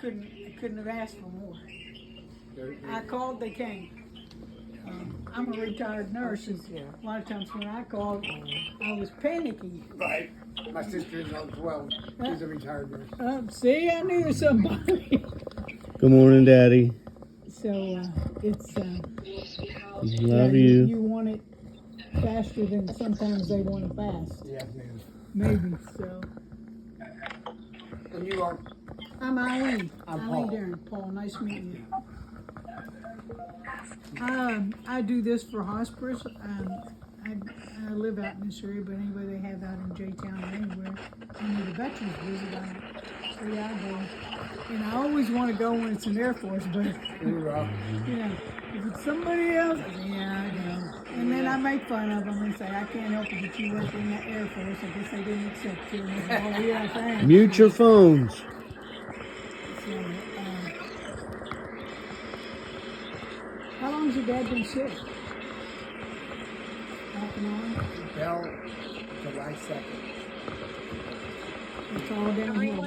couldn't have asked for more. I called, they came. I'm a retired nurse, and a lot of times when I called, I was panicky. Right. My sister's on 12. She's a retired nurse. See, I knew somebody. Good morning, Daddy. So it's Love you. You want it faster than sometimes they want it fast. Yes, ma'am. Maybe so. And you are? I'm Eileen. I'm Eileen Paul. Darren. Paul, nice meeting you. I do this for hospice. I live out in this area, but anyway, they have out in J-Town or anywhere. I need a veterans visit. I go. And I always want to go when it's an Air Force, but if it's somebody else, yeah, I go. And then I make fun of them and say, I can't help it that you work in the Air Force. I guess they didn't accept you. Oh, yeah, thanks. Mute your phones. So, how long's your dad been sick? Off and on? Bell, July 2nd. It's all downhill.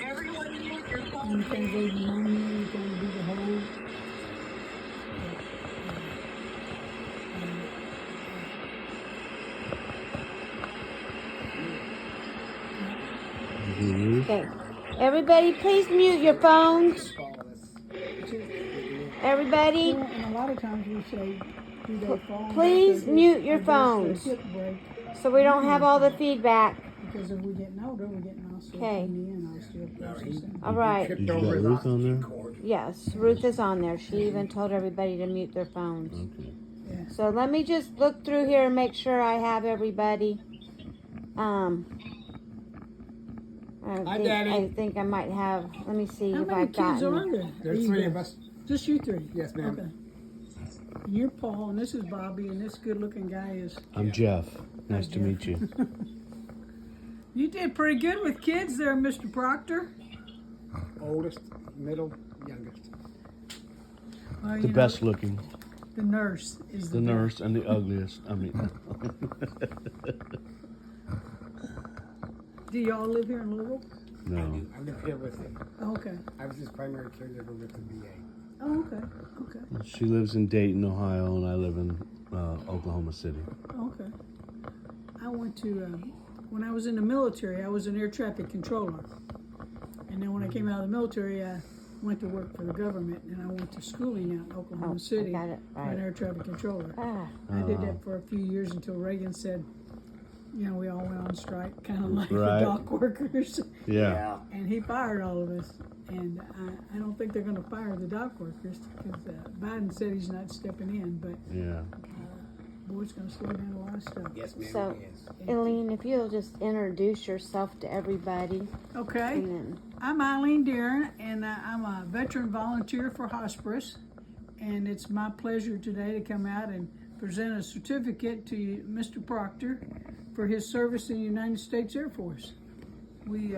Everyone mute your phone. You can go pneumonia, you can do the whole. Okay. Everybody, please mute your phones. Everybody, And a lot of times we say, do they fall? please mute your phones so we don't have all the feedback. Because if we're getting older, we're getting osteopenia Okay. and osteoporosis. All right. Did you got Ruth on there? Yes, Ruth is on there. She even told everybody to mute their phones. Okay. Yeah. So let me just look through here and make sure I have everybody. I think I might have. Let me see How if many I've kids gotten. are there? There's 3 of us. Just you 3? Yes, ma'am. Okay. And you're Paul, and this is Bobby, and this good-looking guy is... I'm Jeff. Nice to meet you. You did pretty good with kids there, Mr. Proctor. Oldest, middle, youngest. Well, The best looking. The nurse is The nurse and the ugliest. I mean. Do y'all live here in Louisville? No. I live here with him. Okay. I was his primary caregiver with the VA. Oh, okay. Okay. She lives in Dayton, Ohio, and I live in Oklahoma City. Okay. I went to, when I was in the military, I was an air traffic controller. And then when I came out of the military, I went to work for the government, and I went to schooling out in Oklahoma City got it. for an air traffic controller. Ah, I did that for a few years until Reagan said, we all went on strike, kind of like Right. the dock workers. Yeah. And he fired all of us. And I don't think they're going to fire the dock workers because Biden said he's not stepping in. But Yeah. boy, it's going to slow down a lot of stuff. Yes, ma'am, So- he is. Eileen, if you'll just introduce yourself to everybody. Okay. And then, I'm Eileen Darren, and I'm a veteran volunteer for Hospice. And it's my pleasure today to come out and present a certificate to Mr. Proctor for his service in the United States Air Force. We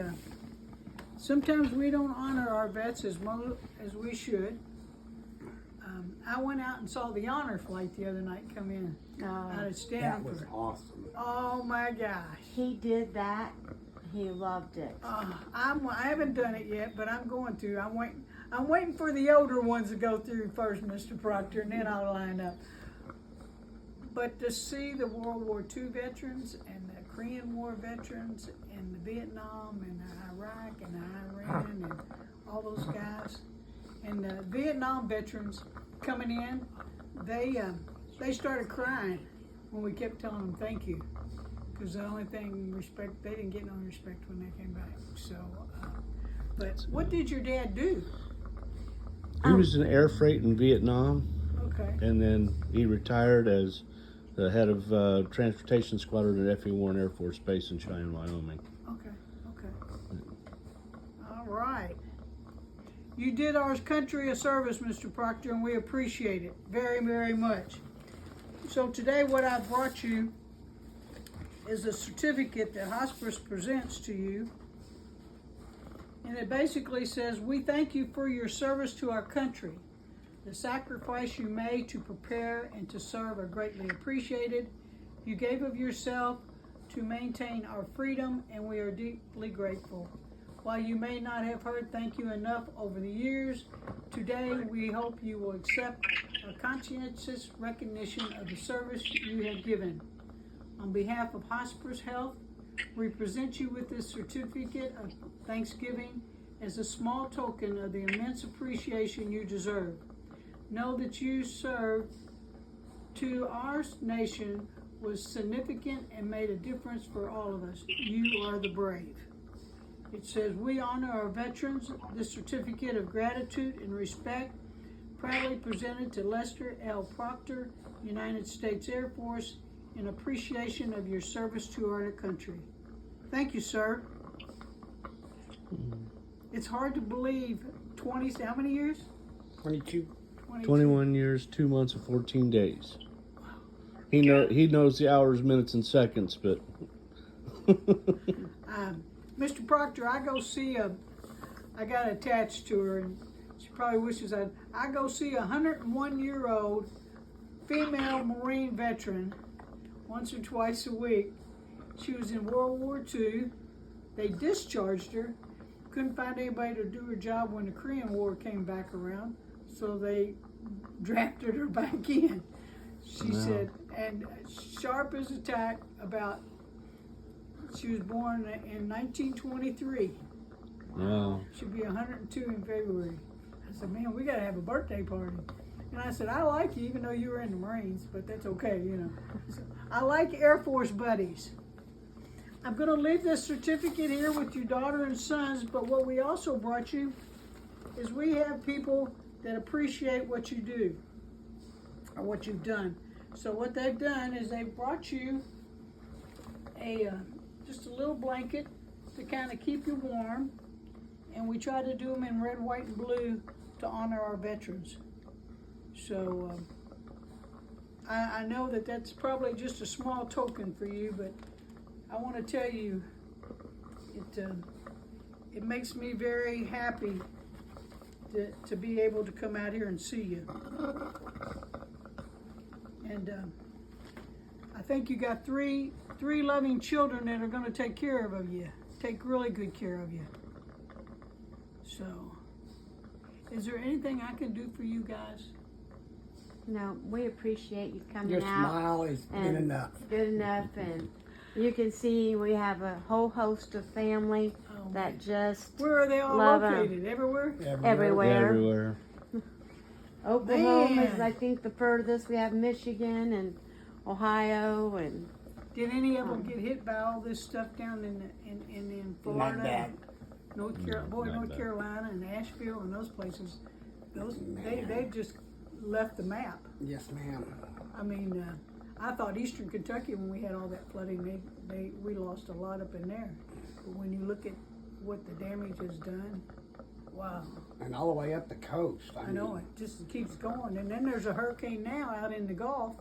sometimes we don't honor our vets as well as we should. I went out and saw the honor flight the other night come in out of That Stanford. was awesome. Oh my gosh. he did that. He loved it. I haven't done it yet, but I'm going to. I'm waiting for the older ones to go through first, Mr. Proctor, and then I'll line up. But to see the World War II veterans and the Korean War veterans and the Vietnam and the Iraq and the Iran and all those guys, and the Vietnam veterans coming in, they started crying when we kept telling them thank you. Because the only thing they didn't get no respect when they came back. So, but what did your dad do? He was in air freight in Vietnam, Okay. and then he retired as the head of transportation squadron at F.E. Warren Air Force Base in Cheyenne, Wyoming. Okay. All right. You did our country a service, Mr. Proctor, and we appreciate it very, very much. So today what I brought you is a certificate that Hospice presents to you. And it basically says, we thank you for your service to our country. The sacrifice you made to prepare and to serve are greatly appreciated. You gave of yourself to maintain our freedom, and we are deeply grateful. While you may not have heard thank you enough over the years, today we hope you will accept a conscientious recognition of the service you have given. On behalf of Hospice Health, we present you with this certificate of thanksgiving as a small token of the immense appreciation you deserve. Know that you served to our nation was significant and made a difference for all of us. You are the brave. It says, we honor our veterans. This certificate of gratitude and respect proudly presented to Lester L. Proctor, United States Air Force, in appreciation of your service to our country. Thank you, sir. It's hard to believe 20, how many years? 22. 21 years, 2 months, and 14 days. He knows the hours, minutes, and seconds, but Mr. Proctor, I got attached to her, and she probably wishes I go see a 101-year-old female Marine veteran once or twice a week. She was in World War II. They discharged her. Couldn't find anybody to do her job when the Korean War came back around, so they drafted her back in. She said, and sharp as a tack she was born in 1923. wow. She'll be 102 in February. I said, man, we gotta have a birthday party. And I said, I like you, even though you were in the Marines, but that's okay, you know. So, I like Air Force buddies. I'm gonna leave this certificate here with your daughter and sons, but what we also brought you is we have people that appreciate what you do, or what you've done. So what they've done is they've brought you just a little blanket to kind of keep you warm, and we try to do them in red, white, and blue to honor our veterans. So I know that that's probably just a small token for you, but I want to tell you, it makes me very happy to be able to come out here and see you. And I think you got three loving children that are going to take care of you, take really good care of you. So, is there anything I can do for you guys? No, we appreciate you coming Your out. smile is good and enough. Good enough, and you can see we have a whole host of family that just Where are they all love 'em. located? Everywhere? everywhere. Everywhere. Oklahoma Man. is, I think, the furthest. We have Michigan and Ohio, and Did any of them get hit by all this stuff down in Florida? Not bad. North Carolina and Asheville and those places. They just left the map. Yes, ma'am. I mean, I thought Eastern Kentucky, when we had all that flooding, we lost a lot up in there. But when you look at what the damage has done, wow. And all the way up the coast. I know, it just keeps going. And then there's a hurricane now out in the Gulf.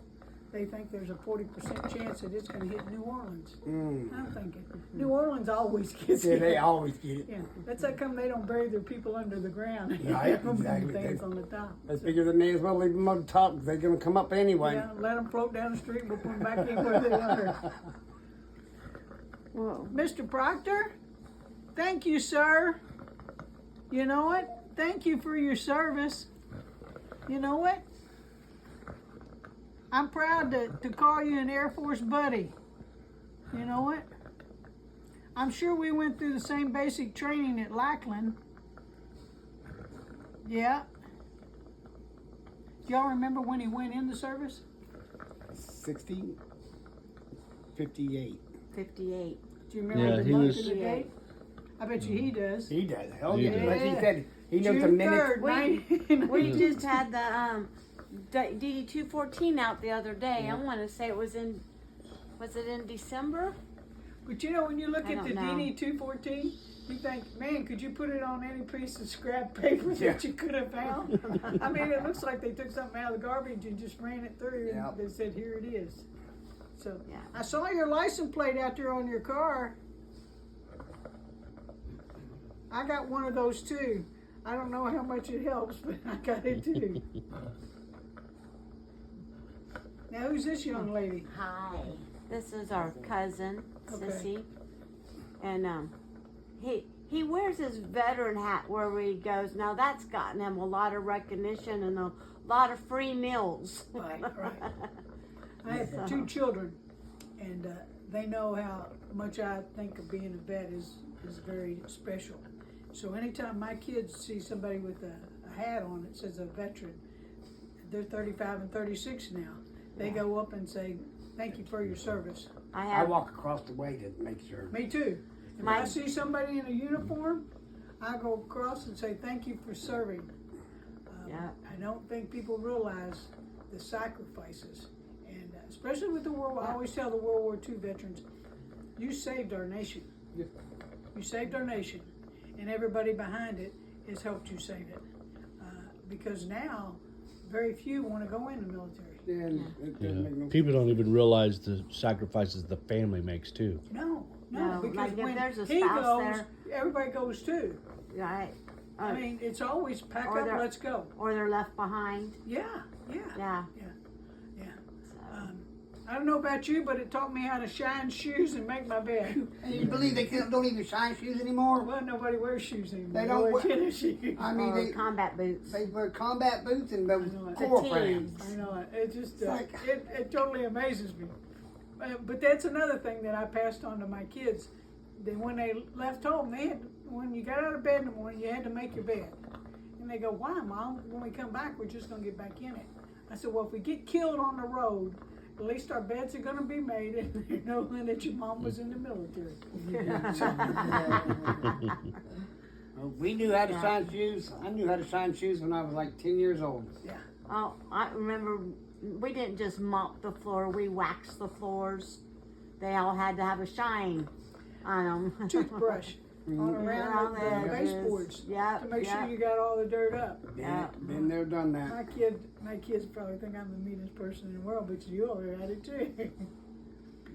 They think there's a 40% chance that it's going to hit New Orleans. I'm thinking, New Orleans always gets Yeah, hit. they always get it. Yeah, that's how come they don't bury their people under the ground. Right, They put exactly. things on the top. They figure they may as well leave them on top because they're going to come up anyway. Yeah, let them float down the street. We'll put them back in where they are. whoa. Mr. Proctor, thank you, sir. You know what? Thank you for your service. You know what? I'm proud to call you an Air Force buddy. You know what? I'm sure we went through the same basic training at Lackland. Yeah. Do y'all remember when he went in the service? 58. 58. Do you remember Yeah, the he month was- and the date? I bet you he does. He does. Hell He yeah. does. Like he said, he knows the June minute. 3rd, We just had the DD 214 out the other day. I want to say was it in December? But you know, when you look I at the don't know. DD 214, you think, man, could you put it on any piece of scrap paper that you could have found? I mean, it looks like they took something out of the garbage and just ran it through, and Yep. they said, here it is. So, Yeah. I saw your license plate out there on your car. I got one of those too. I don't know how much it helps, but I got it too. Now, who's this young lady? Hi. This is our cousin, Okay. Sissy. And he wears his veteran hat wherever he goes. Now that's gotten him a lot of recognition and a lot of free meals. Right, right. I have 2 children, and they know how much I think of being a vet is very special. So anytime my kids see somebody with a hat on that says a veteran, they're 35 and 36 now, they go up and say, thank you for your service. I walk across the way to make sure. Me too. If I see somebody in a uniform, I go across and say, thank you for serving. Yeah. I don't think people realize the sacrifices. And especially with the World War, I always tell the World War II veterans, you saved our nation. Yeah. You saved our nation. And everybody behind it has helped you save it. Because now, very few want to go in the military. And it doesn't make no People don't even realize the sacrifices the family makes too. No, No, because like if when there's a he spouse goes, there- everybody goes too. Right. I mean, it's always pack or up, they're- let's go. Or they're left behind. Yeah, yeah. Yeah. So, I don't know about you, but it taught me how to shine shoes and make my bed. And you believe they don't even shine shoes anymore? Well, nobody wears shoes anymore. They don't wear wear- tennis shoes. I mean, Or combat boots. they wear combat boots and those know it. core Fatigues. frames. I know it just like- it totally amazes me. But that's another thing that I passed on to my kids. That when they left home, when you got out of bed in the morning, you had to make your bed. And they go, "Why, Mom? When we come back, we're just gonna get back in it." I said, "Well, if we get killed on the road, at least our beds are gonna be made, and you know that your mom was in the military." Well, we knew how to shine shoes. I knew how to shine shoes when I was like 10 years old. Oh, I remember we didn't just mop the floor, we waxed the floors. They all had to have a shine on them. Toothbrush on around the edges. baseboards Yep, to make sure yep. you got all the dirt up. Yeah. Been there, done that. My kids probably think I'm the meanest person in the world, but you all are at it too.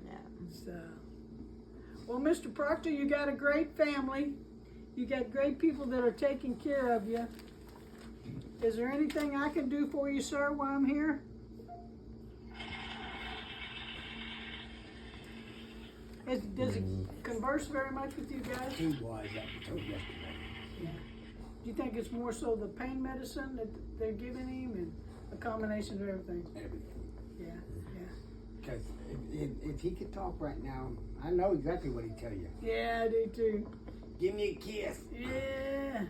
Yeah. So, well, Mr. Proctor, you got a great family. You got great people that are taking care of you. Is there anything I can do for you, sir, while I'm here? Does he converse very much with you guys? He was that we told yesterday. Do you think it's more so the pain medicine that they're giving him and a combination of everything? Everything. Yeah, yeah. Because if he could talk right now, I know exactly what he'd tell you. Yeah, I do too. Give me a kiss. Yeah.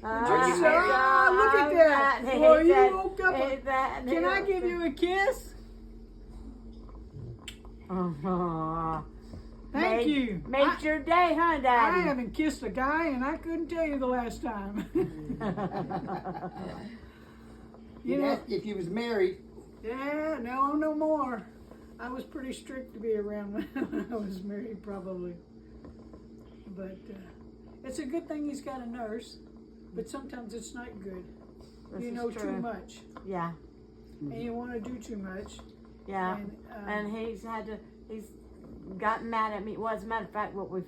Ah, look at that. He Boy, you said- woke up. he said- Can I give you a kiss? Thank Made- you. Made your day, huh, I Daddy? haven't kissed a guy, and I couldn't tell you the last time. He'd ask you if you was married. Yeah, no more. I was pretty strict to be around when I was married, probably. But it's a good thing he's got a nurse, but sometimes it's not good. This You is know too true. much, Yeah, and you want to do too much. yeah. And, And he's gotten mad at me. Well, as a matter of fact, what we've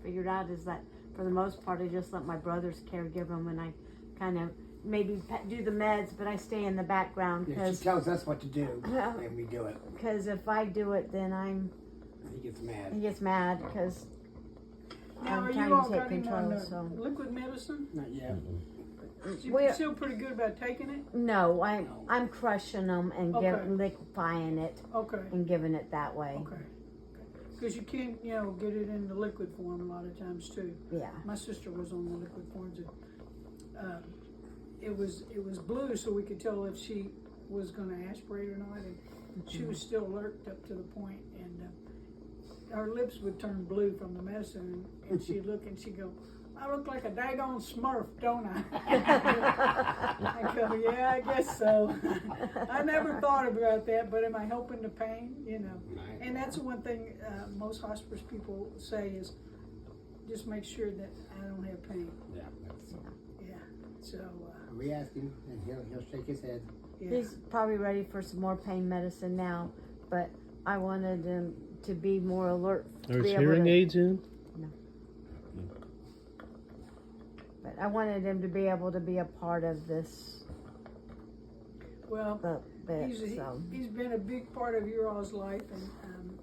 figured out is that for the most part, I just let my brothers caregive him, and I kind of maybe do the meds, but I stay in the background Yeah, she because tells us what to do, and we do it. if I do it, then He gets mad. he gets mad because now, I'm are trying you all to take got him control. on So liquid medicine? Not yet. You We're- feel pretty good about taking it? no, I'm crushing them and Okay. liquefying it Okay. and giving it that way. Okay. Because you can't, get it in the liquid form a lot of times too. Yeah. My sister was on the liquid forms. And, it was blue, so we could tell if she was going to aspirate or not. And she was still alert up to the point, and her lips would turn blue from the medicine. And she'd look and she'd go, "I look like a daggone Smurf, don't I?" I go, "Yeah, I guess so." I never thought about that, but am I helping the pain? Right. And that's one thing most hospice people say is just make sure that I don't have pain. Yeah. That's, Yeah. So, we ask him, and he'll shake his head. yeah. He's probably ready for some more pain medicine now, but I wanted him to be more alert. To There's be able hearing to, aids in? But I wanted him to be able to be a part of this. Well, Bit, he's so. been a big part of your all's life, and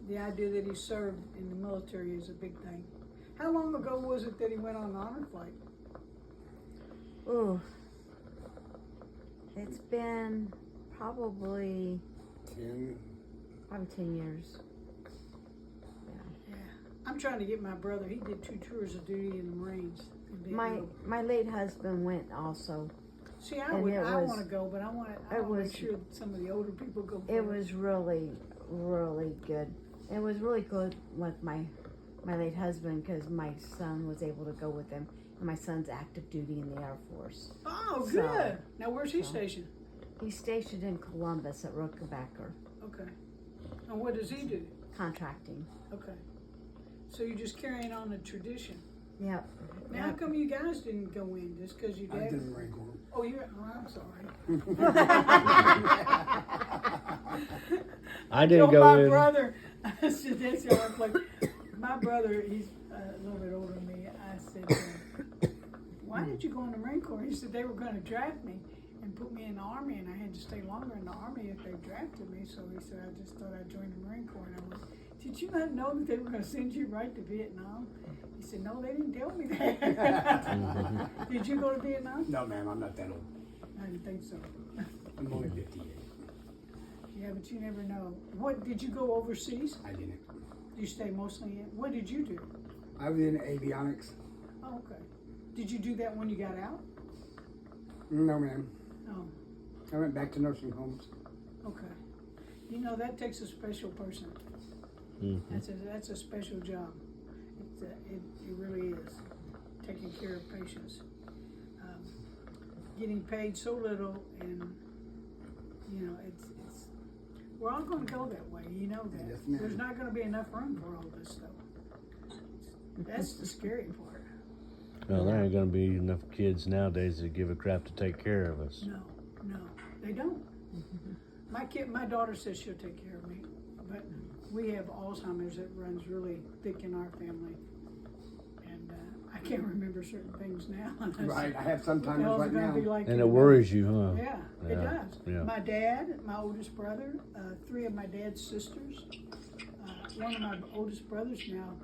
the idea that he served in the military is a big thing. How long ago was it that he went on the honor flight? Ooh. It's been probably 10. 10 years. Yeah. I'm trying to get my brother. He did 2 tours of duty in the Marines. My late husband went also. See, I and want it was- to go, but I want to was- make sure that some of the older people go. It first. was really, really good. It was really good with my late husband because my son was able to go with him. And my son's active duty in the Air Force. Oh, So- good. Now, where's he stationed? He's stationed in Columbus at Rookabacker, Okay. And what does he do? contracting. Okay. So you're just carrying on the tradition. Yep. Now, how come you guys didn't go in? Just because you I did? did the Marine Corps. Oh, I'm sorry. I didn't told go my in. brother, I said, that's how I play. My brother, he's a little bit older than me. I said, why did you go in the Marine Corps? He said they were going to draft me and put me in the Army, and I had to stay longer in the Army if they drafted me. So he said, I just thought I'd join the Marine Corps. And I went, did you not know that they were going to send you right to Vietnam? He said, no, they didn't tell me that. Did you go to Vietnam? No, ma'am, I'm not that old. I didn't think so. I'm only 58. Yeah, but you never know. What, did you go overseas? I didn't. You stay mostly in, what did you do? I was in avionics. Oh, okay. Did you do that when you got out? No, ma'am. Oh, I went back to nursing homes. okay. You know, that takes a special person. Mhm. That's a special job. It really is. Taking care of patients. Getting paid so little, and, you know, it's we're all gonna go that way, you know that. Yes, ma'am. There's not gonna be enough room for all this stuff. That's the scary part. Well, there ain't gonna be enough kids nowadays that give a crap to take care of us. No, they don't. My daughter says she'll take care of me, but we have Alzheimer's that runs really thick in our family, and I can't remember certain things now. Right, I have sometimes What the hell's right it gonna now. be like And in it a worries you, huh? Yeah, it Yeah, does. yeah. My dad, my oldest brother, 3 of my dad's sisters. One of my oldest brothers now,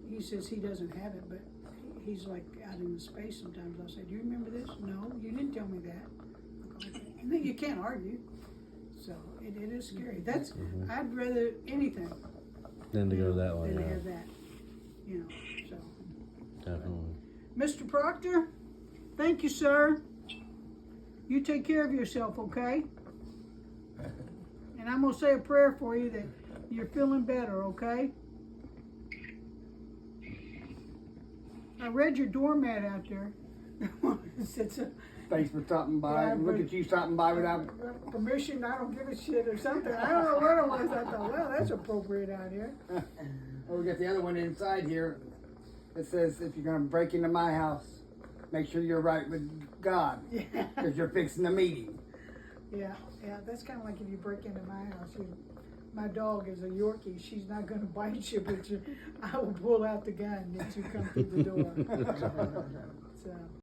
he says he doesn't have it, but he's like out in space sometimes. I'll say, do you remember this? No, you didn't tell me that. I go, and then you can't argue. So it is scary. That's, I'd rather anything Then to go that way, than to yeah, have that, you know, so. definitely. Mr. Proctor, thank you, sir. You take care of yourself, okay? And I'm gonna say a prayer for you that you're feeling better, okay? I read your doormat out there. It's a Thanks for stopping by. Yeah, Look but- at you stopping by without. permission, I don't give a shit or something. I don't know what it was. I thought, well, that's appropriate out here. Oh, we got the other one inside here. It says, if you're gonna break into my house, make sure you're right with God, Yeah, because you're fixing the meeting. yeah. That's kind of like if you break into my house. My dog is a Yorkie. She's not gonna bite you, but I will pull out the gun that you come through the door. So.